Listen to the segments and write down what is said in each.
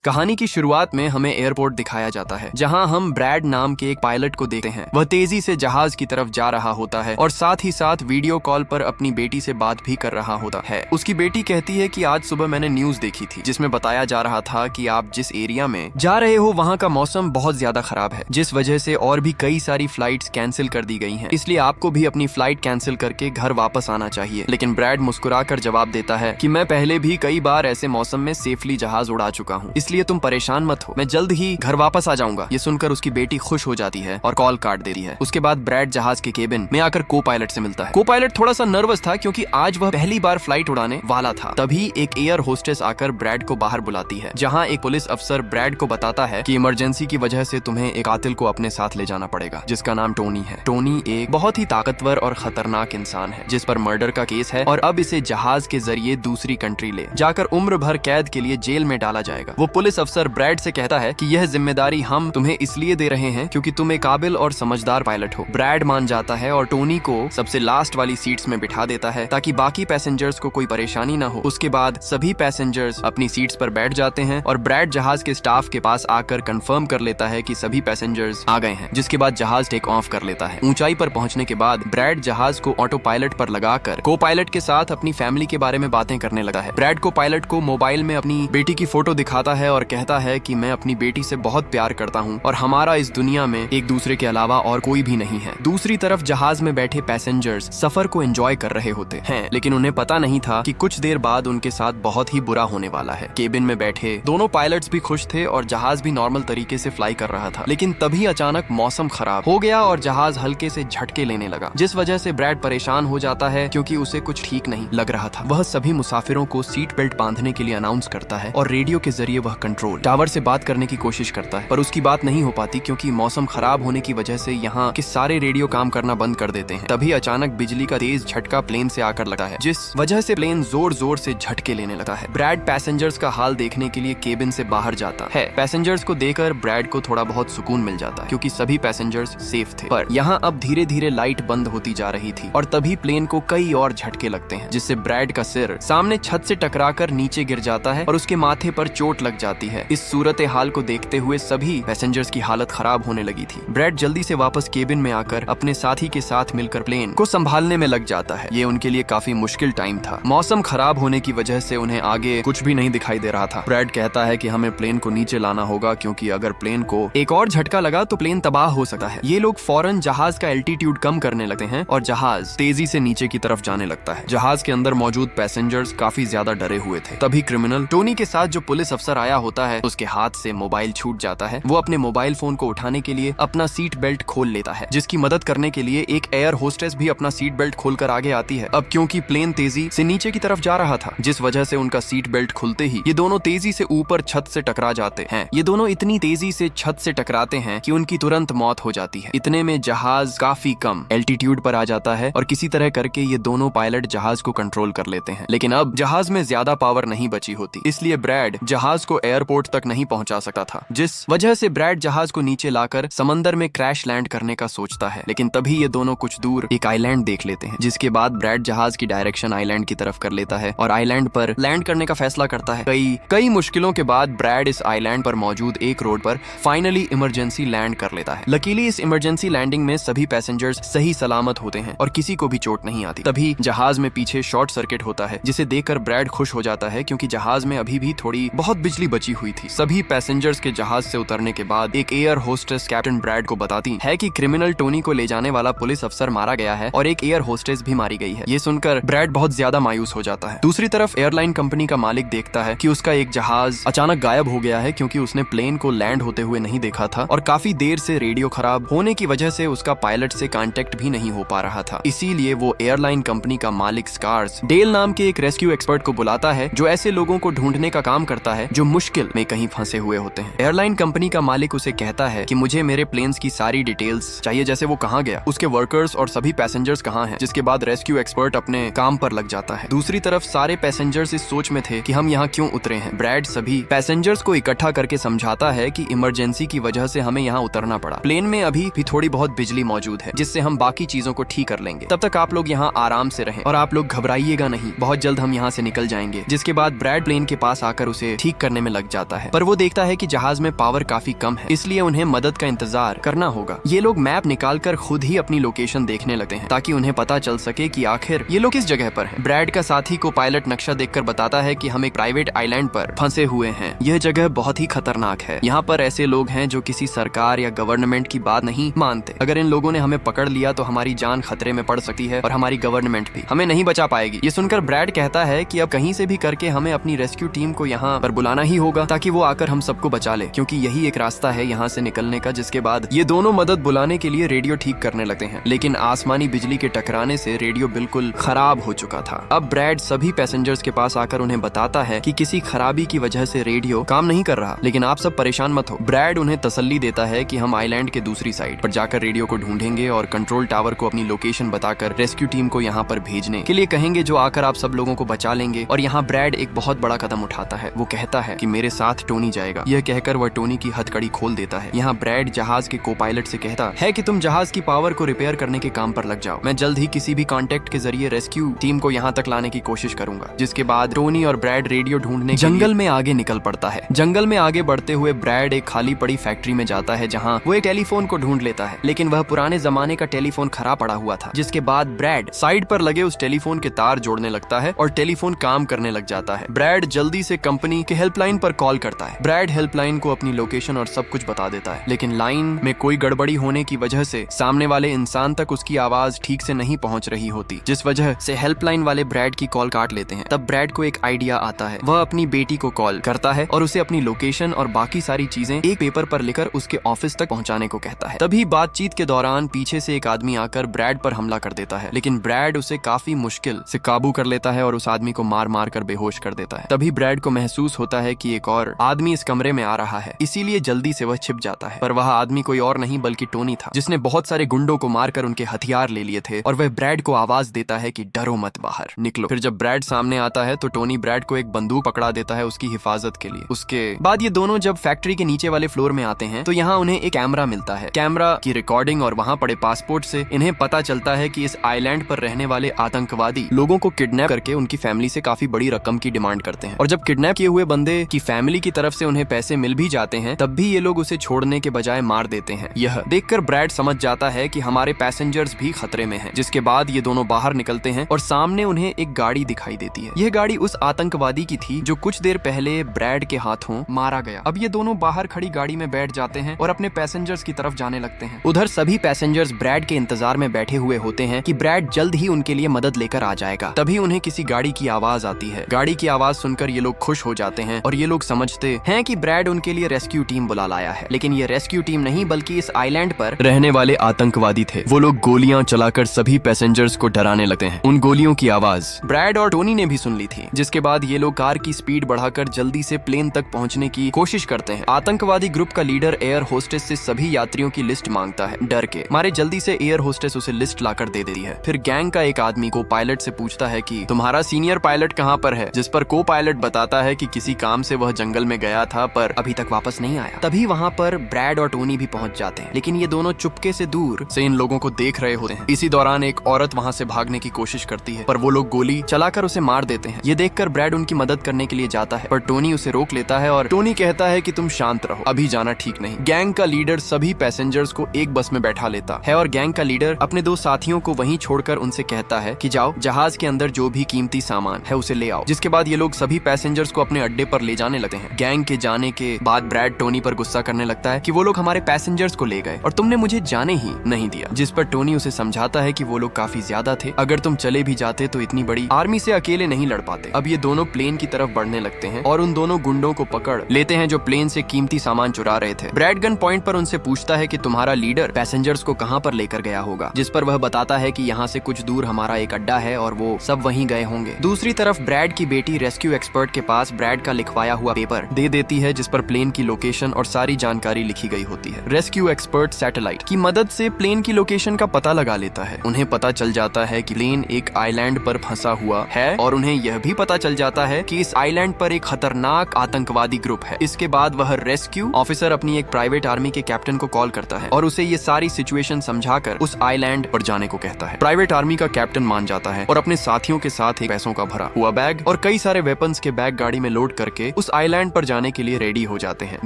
कहानी की शुरुआत में हमें एयरपोर्ट दिखाया जाता है, जहां हम ब्रैड नाम के एक पायलट को देखते हैं। वह तेजी से जहाज की तरफ जा रहा होता है और साथ ही साथ वीडियो कॉल पर अपनी बेटी से बात भी कर रहा होता है। उसकी बेटी कहती है कि आज सुबह मैंने न्यूज देखी थी जिसमें बताया जा रहा था कि आप जिस एरिया में जा रहे हो वहाँ का मौसम बहुत ज्यादा खराब है, जिस वजह से और भी कई सारी फ्लाइट्स कैंसिल कर दी गई हैं। इसलिए आपको भी अपनी फ्लाइट कैंसिल करके घर वापस आना चाहिए। लेकिन ब्रैड मुस्कुराकर जवाब देता है कि मैं पहले भी कई बार ऐसे मौसम में सेफली जहाज उड़ा चुका हूँ, इसलिए तुम परेशान मत हो, मैं जल्द ही घर वापस आ जाऊंगा। ये सुनकर उसकी बेटी खुश हो जाती है और कॉल काट देती है। उसके बाद ब्रैड जहाज के केबिन में आकर को पायलट से मिलता है। को पायलट थोड़ा सा नर्वस था क्योंकि आज वह पहली बार फ्लाइट उड़ाने वाला था। तभी एक एयर होस्टेस आकर ब्रैड को बाहर बुलाती है, जहाँ एक पुलिस अफसर ब्रैड को बताता है कि इमरजेंसी की वजह से तुम्हें एक कातिल को अपने साथ ले जाना पड़ेगा, जिसका नाम टोनी है। टोनी एक बहुत ही ताकतवर और खतरनाक इंसान है जिस पर मर्डर का केस है और अब इसे जहाज के जरिए दूसरी कंट्री ले जाकर उम्र भर कैद के लिए जेल में डाला जाएगा। वो पुलिस अफसर ब्रैड से कहता है कि यह जिम्मेदारी हम तुम्हें इसलिए दे रहे हैं क्योंकि तुम एक काबिल और समझदार पायलट हो। ब्रैड मान जाता है और टोनी को सबसे लास्ट वाली सीट्स में बिठा देता है ताकि बाकी पैसेंजर्स को कोई परेशानी ना हो। उसके बाद सभी पैसेंजर्स अपनी सीट्स पर बैठ जाते हैं और ब्रैड जहाज के स्टाफ के पास आकर कंफर्म कर लेता है कि सभी पैसेंजर्स आ गए हैं, जिसके बाद जहाज टेक ऑफ कर लेता है। ऊंचाई पर पहुंचने के बाद ब्रैड जहाज को ऑटो पायलट पर लगाकर को पायलट के साथ अपनी फैमिली के बारे में बातें करने लगा है। ब्रैड को पायलट को मोबाइल में अपनी बेटी की फोटो दिखाता है और कहता है कि मैं अपनी बेटी से बहुत प्यार करता हूँ और हमारा इस दुनिया में एक दूसरे के अलावा और कोई भी नहीं है। दूसरी तरफ जहाज में बैठे पैसेंजर्स सफर को एंजॉय कर रहे होते हैं, लेकिन उन्हें पता नहीं था कि कुछ देर बाद उनके साथ बहुत ही बुरा होने वाला है। केबिन में बैठे दोनों पायलट्स भी खुश थे और जहाज भी नॉर्मल तरीके से फ्लाई कर रहा था, लेकिन तभी अचानक मौसम खराब हो गया और जहाज हल्के से झटके लेने लगा, जिस वजह से ब्रैड परेशान हो जाता है क्योंकि उसे कुछ ठीक नहीं लग रहा था। वह सभी मुसाफिरों को सीट बेल्ट बांधने के लिए अनाउंस करता है और रेडियो के जरिए वह कंट्रोल टावर से बात करने की कोशिश करता है, पर उसकी बात नहीं हो पाती क्योंकि मौसम खराब होने की वजह से यहाँ के सारे रेडियो काम करना बंद कर देते हैं। तभी अचानक बिजली का तेज झटका प्लेन से आकर लगता है, जिस वजह से प्लेन जोर जोर से झटके लेने लगता है। ब्रैड पैसेंजर्स का हाल देखने के लिए केबिन से बाहर जाता है। पैसेंजर्स को देखकर ब्रैड को थोड़ा बहुत सुकून मिल जाता है क्योंकि सभी पैसेंजर्स सेफ थे, पर यहाँ अब धीरे धीरे लाइट बंद होती जा रही थी और तभी प्लेन को कई और झटके लगते हैं, जिससे ब्रैड का सिर सामने छत से टकराकर नीचे गिर जाता है और उसके माथे पर चोट लग जाती है। इस सूरत हाल को देखते हुए सभी पैसेंजर्स की हालत खराब होने लगी थी। ब्रैड जल्दी से वापस केबिन में आकर अपने साथी के साथ मिलकर प्लेन को संभालने में लग जाता है। ये उनके लिए काफी मुश्किल टाइम था। मौसम खराब होने की वजह से उन्हें आगे कुछ भी नहीं दिखाई दे रहा था। ब्रैड कहता है कि हमें प्लेन को नीचे लाना होगा क्योंकि अगर प्लेन को एक और झटका लगा तो प्लेन तबाह हो सकता है। ये लोग फौरन जहाज का एल्टीट्यूड कम करने लगते हैं और जहाज तेजी से नीचे की तरफ जाने लगता है। जहाज के अंदर मौजूद पैसेंजर्स काफी ज्यादा डरे हुए थे। तभी क्रिमिनल टोनी के साथ जो पुलिस अफसर आया होता है उसके हाथ से मोबाइल छूट जाता है। वो अपने मोबाइल फोन को उठाने के लिए अपना सीट बेल्ट खोल लेता है, जिसकी मदद करने के लिए एक एयर होस्टेस भी अपना सीट बेल्ट खोलकर आगे आती है। अब क्योंकि प्लेन तेजी से नीचे की तरफ जा रहा था, जिस वजह से उनका सीट बेल्ट खुलते ही ये दोनों तेजी से ऊपर छत से टकरा जाते हैं। ये दोनों इतनी तेजी से छत से टकराते हैं कि उनकी तुरंत मौत हो जाती है। इतने में जहाज काफी कम एल्टीट्यूड पर आ जाता है और किसी तरह करके ये दोनों पायलट जहाज को कंट्रोल कर लेते हैं। लेकिन अब जहाज में ज्यादा पावर नहीं बची होती, इसलिए ब्रैड जहाज को एयरपोर्ट तक नहीं पहुंचा सकता था, जिस वजह से ब्रैड जहाज को नीचे लाकर समंदर में क्रैश लैंड करने का सोचता है। लेकिन तभी ये दोनों कुछ दूर एक आइलैंड देख लेते हैं, जिसके बाद ब्रैड जहाज की डायरेक्शन आइलैंड की तरफ कर लेता है और आइलैंड पर लैंड करने का फैसला करता है। कई मुश्किलों के बाद ब्रैड इस आइलैंड पर मौजूद एक रोड पर फाइनली इमरजेंसी लैंड कर लेता है। लकीली इस इमरजेंसी लैंडिंग में सभी पैसेंजर्स सही सलामत होते हैं और किसी को भी चोट नहीं आती। तभी जहाज में पीछे शॉर्ट सर्किट होता है, जिसे देखकर ब्रैड खुश हो जाता है क्योंकि जहाज में अभी भी थोड़ी बहुत बिजली बची हुई थी। सभी पैसेंजर्स के जहाज से उतरने के बाद एक एयर होस्टेस कैप्टन ब्रैड को बताती है कि क्रिमिनल टोनी को ले जाने वाला पुलिस अफसर मारा गया है और एक एयर होस्टेस भी मारी गई है। ये सुनकर ब्रैड बहुत ज्यादा मायूस हो जाता है। दूसरी तरफ एयरलाइन कंपनी का मालिक देखता है कि उसका एक जहाज अचानक गायब हो गया है क्योंकि उसने प्लेन को लैंड होते हुए नहीं देखा था और काफी देर से रेडियो खराब होने की वजह से उसका पायलट से कांटेक्ट भी नहीं हो पा रहा था। इसीलिए वो एयरलाइन कंपनी का मालिक स्कार्स डेल नाम के एक रेस्क्यू एक्सपर्ट को बुलाता है, जो ऐसे लोगों को ढूंढने का काम करता है जो मुश्किल में कहीं फंसे हुए होते हैं। एयरलाइन कंपनी का मालिक उसे कहता है कि मुझे मेरे प्लेन्स की सारी डिटेल्स चाहिए, जैसे वो कहाँ गया, उसके वर्कर्स और सभी पैसेंजर्स कहाँ हैं। जिसके बाद रेस्क्यू एक्सपर्ट अपने काम पर लग जाता है। दूसरी तरफ सारे पैसेंजर्स इस सोच में थे कि हम यहाँ क्यों उतरे हैं। ब्रैड सभी पैसेंजर्स को इकट्ठा करके समझाता है कि इमरजेंसी की वजह से हमें यहाँ उतरना पड़ा। प्लेन में अभी भी थोड़ी बहुत बिजली मौजूद है, जिससे हम बाकी चीजों को ठीक कर लेंगे। तब तक आप लोग यहाँ आराम से रहें और आप लोग घबराइएगा नहीं, बहुत जल्द हम यहाँ से निकल जाएंगे। जिसके बाद ब्रैड प्लेन के पास आकर उसे ठीक करने में में लग जाता है, पर वो देखता है कि जहाज में पावर काफी कम है, इसलिए उन्हें मदद का इंतजार करना होगा। ये लोग मैप निकालकर खुद ही अपनी लोकेशन देखने लगते हैं ताकि उन्हें पता चल सके कि आखिर ये लोग किस जगह पर हैं। ब्रैड का साथी को पायलट नक्शा देखकर बताता है कि हम एक प्राइवेट आइलैंड पर फंसे हुए हैं। यह जगह बहुत ही खतरनाक है। यहाँ पर ऐसे लोग हैं जो किसी सरकार या गवर्नमेंट की बात नहीं मानते। अगर इन लोगों ने हमें पकड़ लिया तो हमारी जान खतरे में पड़ सकती है और हमारी गवर्नमेंट भी हमें नहीं बचा पाएगी। ये सुनकर ब्रैड कहता है कि अब कहीं से भी करके हमें अपनी रेस्क्यू टीम को यहाँ पर बुलाना ही होगा ताकि वो आकर हम सबको बचा ले, क्योंकि यही एक रास्ता है यहाँ से निकलने का। जिसके बाद ये दोनों मदद बुलाने के लिए रेडियो ठीक करने लगते हैं, लेकिन आसमानी बिजली के टकराने से रेडियो बिल्कुल खराब हो चुका था। अब ब्रैड सभी पैसेंजर्स के पास आकर उन्हें बताता है कि किसी खराबी की वजह से रेडियो काम नहीं कर रहा, लेकिन आप सब परेशान मत हो। ब्रैड उन्हें तसल्ली देता है कि हम आइलैंड के दूसरी साइड पर जाकर रेडियो को ढूंढेंगे और कंट्रोल टावर को अपनी लोकेशन बताकर रेस्क्यू टीम को यहाँ पर भेजने के लिए कहेंगे, जो आकर आप सब लोगों को बचा लेंगे। और यहाँ ब्रैड एक बहुत बड़ा कदम उठाता है। वो कहता है कि मेरे साथ टोनी जाएगा। यह कहकर वह टोनी की हथकड़ी खोल देता है। यहाँ ब्रैड जहाज के को पायलट से कहता है कि तुम जहाज की पावर को रिपेयर करने के काम पर लग जाओ। मैं जल्द ही किसी भी कॉन्टेक्ट के जरिए रेस्क्यू टीम को यहाँ तक लाने की कोशिश करूंगा। जिसके बाद टोनी और ब्रैड रेडियो ढूंढने जंगल में आगे निकल पड़ता है। जंगल में आगे बढ़ते हुए ब्रैड एक खाली पड़ी फैक्ट्री में जाता है जहाँ वो एक टेलीफोन को ढूंढ लेता है, लेकिन वह पुराने जमाने का टेलीफोन खराब पड़ा हुआ था। जिसके बाद ब्रैड साइड पर लगे उस टेलीफोन के तार जोड़ने लगता है और टेलीफोन काम करने लग जाता है। ब्रैड जल्दी से कंपनी के हेल्पलाइन पर कॉल करता है। ब्रैड हेल्पलाइन को अपनी लोकेशन और सब कुछ बता देता है, लेकिन लाइन में कोई गड़बड़ी होने की वजह से सामने वाले इंसान तक उसकी आवाज ठीक से नहीं पहुंच रही होती, जिस वजह से हेल्पलाइन वाले ब्रैड की कॉल काट लेते हैं। तब ब्रैड को एक आइडिया आता है। वह अपनी बेटी को कॉल करता है और उसे अपनी लोकेशन और बाकी सारी चीजें एक पेपर पर लिखकर उसके ऑफिस तक पहुंचाने को कहता है। तभी बातचीत के दौरान पीछे से एक आदमी आकर ब्रैड पर हमला कर देता है, लेकिन ब्रैड उसे काफी मुश्किल से काबू कर लेता है और उस आदमी को मार मार कर बेहोश कर देता है। तभी ब्रैड को महसूस होता है कि एक और आदमी इस कमरे में आ रहा है, इसीलिए जल्दी से वह छिप जाता है। पर वह आदमी कोई और नहीं बल्कि टोनी था, जिसने बहुत सारे गुंडों को मारकर उनके हथियार ले लिए थे। और वह ब्रैड को आवाज देता है कि डरो मत, बाहर निकलो। फिर जब ब्रैड सामने आता है तो टोनी ब्रैड को एक बंदूक पकड़ा देता है उसकी हिफाजत के लिए। उसके बाद ये दोनों जब फैक्ट्री के नीचे वाले फ्लोर में आते हैं तो यहाँ उन्हें एक कैमरा मिलता है। कैमरा की रिकॉर्डिंग और वहाँ पड़े पासपोर्ट से इन्हें पता चलता है कि इस आइलैंड पर रहने वाले आतंकवादी लोगों को किडनैप करके उनकी फैमिली से काफी बड़ी रकम की डिमांड करते हैं। और जब किडनैप किए हुए बंदे की फैमिली की तरफ से उन्हें पैसे मिल भी जाते हैं, तब भी ये लोग उसे छोड़ने के बजाय मार देते हैं। यह देखकर ब्रैड समझ जाता है कि हमारे पैसेंजर्स भी खतरे में हैं। जिसके बाद ये दोनों बाहर निकलते हैं और सामने उन्हें एक गाड़ी दिखाई देती है। यह गाड़ी उस आतंकवादी की थी जो कुछ देर पहले ब्रैड के हाथों मारा गया। अब ये दोनों बाहर खड़ी गाड़ी में बैठ जाते हैं और अपने पैसेंजर्स की तरफ जाने लगते हैं। उधर सभी पैसेंजर्स ब्रैड के इंतजार में बैठे हुए होते हैं कि ब्रैड जल्द ही उनके लिए मदद लेकर आ जाएगा। तभी उन्हें किसी गाड़ी की आवाज आती है। गाड़ी की आवाज सुनकर ये लोग खुश हो जाते हैं और ये लोग समझते हैं कि ब्रैड उनके लिए रेस्क्यू टीम बुला लाया है। लेकिन ये रेस्क्यू टीम नहीं बल्कि इस आइलैंड पर रहने वाले आतंकवादी थे। वो लोग गोलियां चलाकर सभी पैसेंजर्स को डराने लगते हैं। उन गोलियों की आवाज ब्रैड और टोनी ने भी सुन ली थी। जिसके बाद ये लोग कार की स्पीड बढ़ाकर जल्दी से प्लेन तक पहुंचने की कोशिश करते हैं। आतंकवादी ग्रुप का लीडर एयर होस्टेस से सभी यात्रियों की लिस्ट मांगता है। डर के मारे जल्दी से एयर होस्टेस उसे लिस्ट लाकर दे देती है। फिर गैंग का एक आदमी को पायलट से पूछता है कि तुम्हारा सीनियर पायलट कहाँ पर है, जिस पर को पायलट बताता है कि किसी काम से वह जंगल में गया था पर अभी तक वापस नहीं आया। तभी वहाँ पर ब्रैड और टोनी भी पहुंच जाते हैं, लेकिन ये दोनों चुपके से दूर से इन लोगों को देख रहे होते हैं। इसी दौरान एक औरत वहाँ से भागने की कोशिश करती है, पर वो लोग गोली चलाकर उसे मार देते हैं। ये देखकर ब्रैड उनकी मदद करने के लिए जाता है, पर टोनी उसे रोक लेता है और टोनी कहता है कि तुम शांत रहो, अभी जाना ठीक नहीं। गैंग का लीडर सभी पैसेंजर्स को एक बस में बैठा लेता है और गैंग का लीडर अपने दो साथियों को वहीं छोड़कर उनसे कहता है कि जाओ, जहाज के अंदर जो भी कीमती सामान है उसे ले आओ। जिसके बाद ये लोग सभी पैसेंजर्स को अपने अड्डे पर ले जाने लगते हैं। गैंग के जाने के बाद ब्रैड टोनी पर गुस्सा करने लगता है कि वो लोग हमारे पैसेंजर्स को ले गए और तुमने मुझे जाने ही नहीं दिया। जिस पर टोनी उसे समझाता है कि वो लोग काफी ज्यादा थे, अगर तुम चले भी जाते तो इतनी बड़ी आर्मी से अकेले नहीं लड़ पाते। अब ये दोनों प्लेन की तरफ बढ़ने लगते हैं और उन दोनों गुंडों को पकड़ लेते हैं जो प्लेन से कीमती सामान चुरा रहे थे। ब्रैड गन पॉइंट पर उनसे पूछता है कि तुम्हारा लीडर पैसेंजर्स को कहां पर लेकर गया होगा, जिस पर वह बताता है कि यहाँ से कुछ दूर हमारा एक अड्डा है और वो सब वहीं गए होंगे। दूसरी तरफ ब्रैड की बेटी रेस्क्यू एक्सपर्ट के पास ब्रैड का लिखवाया हुआ पेपर दे देती है, जिस पर प्लेन की लोकेशन और सारी जानकारी लिखी गई होती है। रेस्क्यू एक्सपर्ट सैटेलाइट की मदद से प्लेन की लोकेशन का पता लगा लेता है। उन्हें पता चल जाता है कि प्लेन एक आइलैंड पर फंसा हुआ है और उन्हें यह भी पता चल जाता है कि इस आइलैंड पर एक खतरनाक आतंकवादी ग्रुप है। इसके बाद वह रेस्क्यू ऑफिसर अपनी एक प्राइवेट आर्मी के कैप्टन को कॉल करता है और उसे ये सारी सिचुएशन समझाकर उस आइलैंड पर जाने को कहता है। प्राइवेट आर्मी का कैप्टन मान जाता है और अपने साथियों के साथ एक पैसों का भरा हुआ बैग और कई सारे वेपन्स के बैग गाड़ी में लोड करके उस आइलैंड पर जाने के लिए रेडी हो जाते हैं।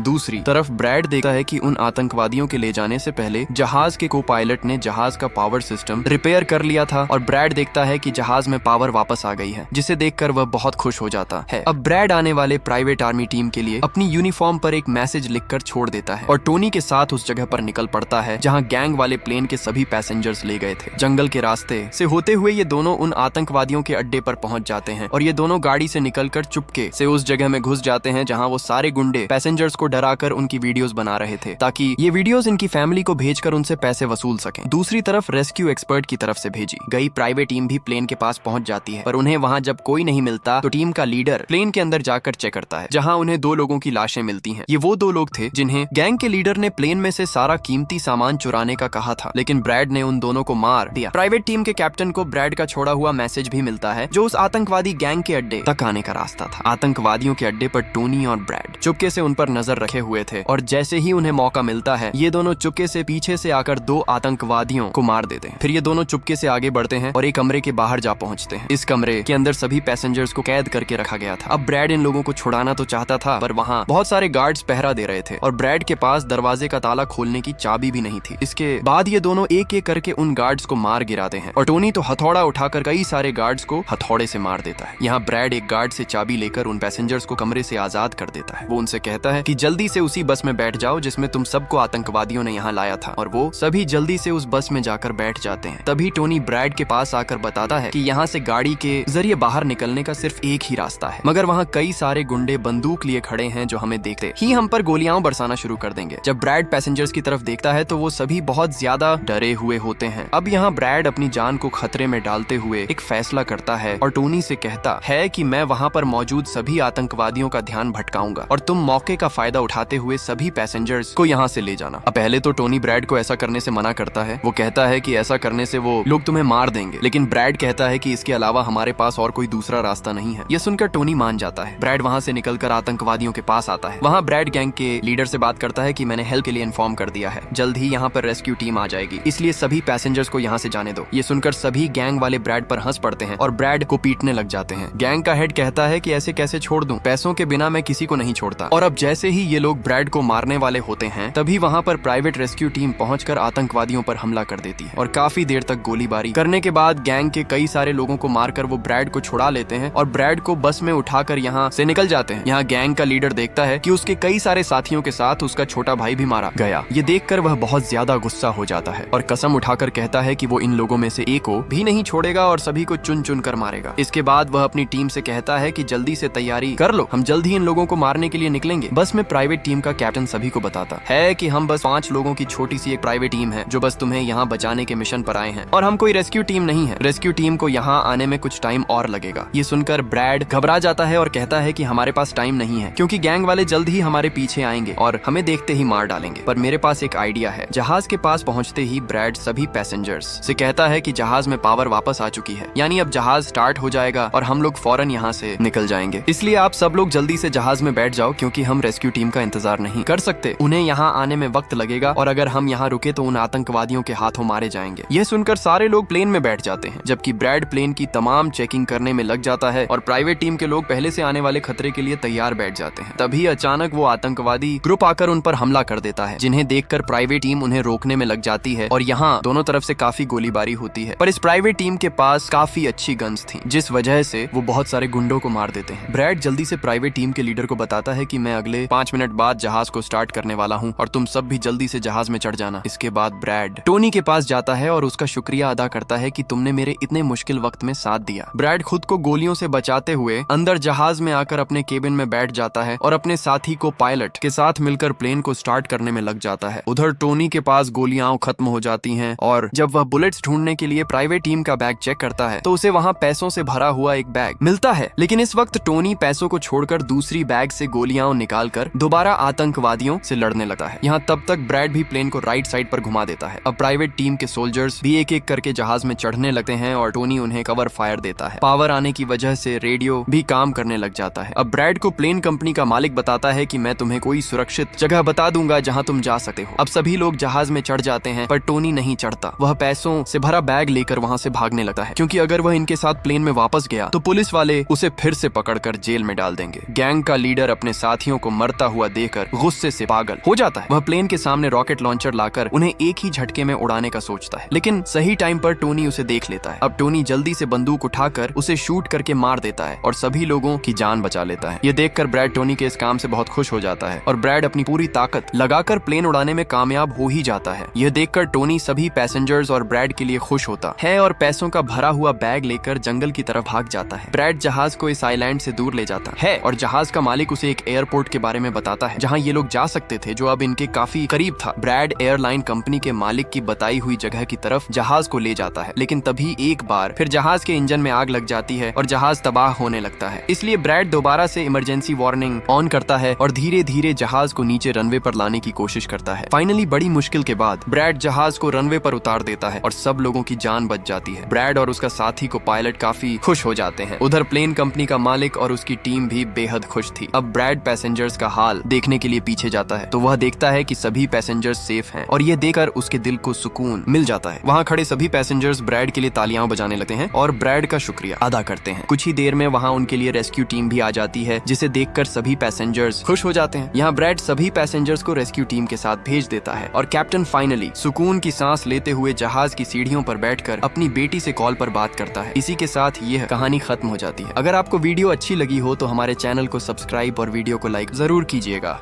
दूसरी तरफ ब्रैड देखता है कि उन आतंकवादियों के ले जाने से पहले जहाज के को पायलट ने जहाज का पावर सिस्टम रिपेयर कर लिया था और ब्रैड देखता है कि जहाज में पावर वापस आ गई है, जिसे देखकर वह बहुत खुश हो जाता है। अब ब्रैड आने वाले प्राइवेट आर्मी टीम के लिए अपनी यूनिफॉर्म पर एक मैसेज लिखकर छोड़ देता है और टोनी के साथ उस जगह पर निकल पड़ता है जहां गैंग वाले प्लेन के सभी पैसेंजर्स ले गए थे। जंगल के रास्ते से होते हुए ये दोनों उन आतंकवादियों के अड्डे पर पहुंच जाते हैं और ये दोनों गाड़ी से निकलकर चुपके से उस जगह में घुस जाते हैं जहां वो सारे गुंडे पैसेंजर्स को डराकर उनकी वीडियोस बना रहे थे ताकि ये वीडियोस इनकी फैमिली को भेजकर उनसे पैसे वसूल सकें। दूसरी तरफ रेस्क्यू एक्सपर्ट की तरफ से भेजी गई प्राइवेट टीम भी प्लेन के पास पहुंच जाती है, पर उन्हें वहां जब कोई नहीं मिलता तो टीम का लीडर प्लेन के अंदर जाकर चेक करता है जहां उन्हें 2 लोगों की लाशें मिलती हैं। ये वो 2 लोग थे जिन्हें गैंग के लीडर ने प्लेन में से सारा कीमती सामान चुराने का कहा था, लेकिन ब्रैड ने उन दोनों को मार दिया। प्राइवेट टीम के कैप्टन को ब्रैड का छोड़ा हुआ मैसेज भी मिलता है जो उस आतंकवादी गैंग के अड्डे तक आने का रास्ता था। आतंकवादियों के अड्डे पर टोनी और ब्रैड चुपके से उन पर नजर रखे हुए थे और जैसे ही उन्हें मौका मिलता है ये दोनों चुपके से पीछे से आकर 2 आतंकवादियों को मार देते हैं। फिर ये दोनों चुपके से आगे बढ़ते हैं और एक कमरे के बाहर जा पहुंचते हैं। इस कमरे के अंदर सभी पैसेंजर्स को कैद करके रखा गया था। अब ब्रैड इन लोगों को छुड़ाना तो चाहता था, पर वहाँ बहुत सारे गार्ड्स पहरा दे रहे थे और ब्रैड के पास दरवाजे का ताला खोलने की चाबी भी नहीं थी। इसके बाद ये दोनों एक एक करके उन गार्ड्स को मार गिराते हैं और टोनी तो हथौड़ा उठाकर कई सारे गार्ड्स को हथौड़े से मार देता है। यहाँ ब्रैड एक गार्ड से चाबी लेकर उन पैसेंजर्स को कमरे से आजाद कर देता है। वो उनसे कहता है कि जल्दी से उसी बस में बैठ जाओ जिसमें तुम सबको आतंकवादियों ने यहाँ लाया था, और वो सभी जल्दी से उस बस में जाकर बैठ जाते हैं। तभी टोनी ब्रैड के पास आकर बताता है कि यहाँ से गाड़ी के जरिए बाहर निकलने का सिर्फ एक ही रास्ता है, मगर वहाँ कई सारे गुंडे बंदूक लिए खड़े हैं जो हमें देखते ही हम पर गोलियां बरसाना शुरू कर देंगे। जब ब्रैड पैसेंजर्स की तरफ देखता है तो वो सभी बहुत ज्यादा डरे हुए होते हैं। अब यहाँ ब्रैड अपनी जान को खतरे में डालते हुए एक फैसला करता है और टोनी से कहता है कि मैं वहाँ पर मौजूद सभी आतंकवादियों का ध्यान भटकाऊंगा और तुम मौके का फायदा उठाते हुए सभी पैसेंजर्स को यहाँ से ले जाना। अब पहले तो टोनी ब्रैड को ऐसा करने से मना करता है। वो कहता है कि ऐसा करने से वो लोग तुम्हें मार देंगे, लेकिन ब्रैड कहता है कि इसके अलावा हमारे पास और कोई दूसरा रास्ता नहीं है। यह सुनकर टोनी मान जाता है। ब्रैड वहाँ से निकलकर आतंकवादियों के पास आता है। वहाँ ब्रैड गैंग के लीडर से बात करता है कि मैंने हेल्प के लिए इन्फॉर्म कर दिया है, जल्द ही यहाँ पर रेस्क्यू टीम आ जाएगी, इसलिए सभी पैसेंजर्स को यहाँ से जाने दो। ये सुनकर सभी गैंग वाले ब्रैड पर हंस पड़ते हैं और ब्रैड को पीटने लग जाते हैं। गैंग का हेड कहता है कि ऐसे कैसे छोड़ दूं, पैसों के बिना मैं किसी को नहीं छोड़ता। और अब जैसे ही ये लोग ब्रैड को मारने वाले होते हैं तभी वहाँ पर प्राइवेट रेस्क्यू टीम पहुंचकर आतंकवादियों पर हमला कर देती है और काफी देर तक गोलीबारी करने के बाद गैंग के कई सारे लोगों को मारकर वो ब्रैड को छुड़ा लेते हैं और ब्रैड को बस में उठाकर यहाँ से निकल जाते हैं। यहाँ गैंग का लीडर देखता है कि उसके कई सारे साथियों के साथ उसका छोटा भाई भी मारा गया। ये देखकर वह बहुत ज्यादा गुस्सा हो जाता है और कसम उठाकर कहता है कि वो इन लोगों में से एक को भी नहीं छोड़ेगा और सभी को चुन चुन कर मारेगा। इसके बाद वह अपनी टीम से कहता है कि जल्दी से तैयारी कर लो, हम जल्द ही इन लोगों को मारने के लिए निकलेंगे। बस में प्राइवेट टीम का कैप्टन सभी को बताता है कि हम बस 5 लोगों की छोटी सी एक प्राइवेट टीम है जो बस तुम्हें यहाँ बचाने के मिशन पर आए हैं और हम कोई रेस्क्यू टीम नहीं है। रेस्क्यू टीम को यहाँ आने में कुछ टाइम और लगेगा। ये सुनकर ब्रैड घबरा जाता है और कहता है कि हमारे पास टाइम नहीं है क्योंकि गैंग वाले जल्द ही हमारे पीछे आएंगे और हमें देखते ही मार डालेंगे। पर मेरे पास एक आइडिया है। जहाज के पास पहुंचते ही ब्रैड सभी पैसेंजर्स से कहता है कि जहाज में पावर वापस आ चुकी है, यानी अब जहाज स्टार्ट हो जाएगा और हम लोग फौरन यहाँ से निकल जाएंगे। इसलिए आप सब लोग जल्दी से जहाज में बैठ जाओ क्योंकि हम रेस्क्यू टीम का इंतजार नहीं कर सकते। उन्हें यहाँ आने में वक्त लगेगा और अगर हम यहाँ रुके तो उन आतंकवादियों के हाथों मारे जाएंगे। यह सुनकर सारे लोग प्लेन में बैठ जाते हैं जबकि ब्रैड प्लेन की तमाम चेकिंग करने में लग जाता है और प्राइवेट टीम के लोग पहले से आने वाले खतरे के लिए तैयार बैठ जाते हैं। तभी अचानक वो आतंकवादी ग्रुप आकर उन पर हमला कर देता है, जिन्हें देखकर प्राइवेट टीम उन्हें रोकने में लग जाती है और यहाँ दोनों तरफ से काफी गोलीबारी होती है। पर इस प्राइवेट टीम के पास काफी अच्छी गन्स थी जिस वजह से वो बहुत सारे गुंडों को मार देते हैं। ब्रैड जल्दी से प्राइवेट टीम के लीडर को बताता है कि मैं अगले 5 मिनट बाद जहाज को स्टार्ट करने वाला हूँ और तुम सब भी जल्दी से जहाज में चढ़ जाना। इसके बाद ब्रैड टोनी के पास जाता है और उसका शुक्रिया अदा करता है कि तुमने मेरे इतने मुश्किल वक्त में साथ दिया। ब्रैड खुद को गोलियों से बचाते हुए अंदर जहाज में आकर अपने केबिन में बैठ जाता है और अपने साथी को पायलट के साथ मिलकर प्लेन को स्टार्ट करने में लग जाता है। उधर टोनी के पास गोलियां खत्म हो जाती हैं और जब वह बुलेट्स ढूंढने के लिए प्राइवेट टीम का बैग चेक करता है तो उसे वहां पैसों से भरा हुआ एक बैग मिलता है। लेकिन इस वक्त टोनी पैसों को छोड़कर दूसरी बैग से गोलियां निकालकर दोबारा आतंकवादियों से लड़ने लगता है। यहाँ तब तक ब्रैड भी प्लेन को राइट साइड पर घुमा देता है। अब प्राइवेट टीम के सोल्जर्स भी एक एक करके जहाज में चढ़ने लगते हैं और टोनी उन्हें कवर फायर देता है। पावर आने की वजह से रेडियो भी काम करने लग जाता है। अब ब्रैड को प्लेन कंपनी का मालिक बताता है कि मैं तुम्हें कोई सुरक्षित जगह बता दूंगा जहां तुम जा सकते हो। अब सभी लोग जहाज में चढ़ जाते हैं पर टोनी नहीं चढ़ता। वह पैसों से भरा बैग लेकर वहां से भागने लगता है क्योंकि अगर वह इनके साथ प्लेन में वापस गया तो पुलिस वाले उसे फिर से पकड़कर जेल में डाल देंगे। गैंग का लीडर अपने साथियों को मरता हुआ देखकर गुस्से से पागल हो जाता है। वह प्लेन के सामने रॉकेट लॉन्चर लाकर उन्हें एक ही झटके में उड़ाने का सोचता है, लेकिन सही टाइम पर टोनी उसे देख लेता है। अब टोनी जल्दी से बंदूक उठाकर उसे शूट करके मार देता है और सभी लोगों की जान बचा लेता है। ये देखकर ब्रैड टोनी के इस काम से बहुत खुश हो जाता है और ब्रैड अपनी पूरी ताकत लगाकर प्लेन उड़ाने में कामयाब हो ही जाता है। यह देखकर टोनी सभी पैसेंजर्स और ब्रैड के लिए खुश होता है और पैसों का भरा हुआ बैग लेकर जंगल की तरफ भाग जाता है। ब्रैड जहाज को इस आइलैंड से दूर ले जाता है और जहाज का मालिक उसे एक एयरपोर्ट के बारे में बताता है जहां ये लोग जा सकते थे, जो अब इनके काफी करीब था। ब्रैड एयरलाइन कंपनी के मालिक की बताई हुई जगह की तरफ जहाज को ले जाता है, लेकिन तभी एक बार फिर जहाज के इंजन में आग लग जाती है और जहाज तबाह होने लगता है। इसलिए ब्रैड दोबारा से इमरजेंसी वार्निंग ऑन करता है और धीरे धीरे जहाज को नीचे रनवे पर लाने की कोशिश करता है। फाइनली बड़ी मुश्किल के बाद ब्रैड जहाज को रनवे पर उतार देता है और सब लोगों की जान बच जाती है। ब्रैड और उसका साथी को पायलट काफी खुश हो जाते हैं। उधर प्लेन कंपनी का मालिक और उसकी टीम भी बेहद खुश थी। अब ब्रैड पैसेंजर्स का हाल देखने के लिए पीछे जाता है तो वह देखता है कि सभी पैसेंजर्स सेफ हैं और ये देखकर उसके दिल को सुकून मिल जाता है। वहाँ खड़े सभी पैसेंजर्स ब्रैड के लिए तालियां बजाने लगते हैं और ब्रैड का शुक्रिया अदा करते हैं। कुछ ही देर में वहाँ उनके लिए रेस्क्यू टीम भी आ जाती है, जिसे देखकर सभी पैसेंजर्स खुश हो जाते हैं। यहाँ ब्रैड सभी पैसेंजर्स को रेस्क्यू टीम के साथ भेज देता है और कैप्टन फाइनली सुकून की सांस लेते हुए जहाज की सीढ़ियों पर बैठकर अपनी बेटी से कॉल पर बात करता है। इसी के साथ यह कहानी खत्म हो जाती है। अगर आपको वीडियो अच्छी लगी हो तो हमारे चैनल को सब्सक्राइब और वीडियो को लाइक जरूर कीजिएगा।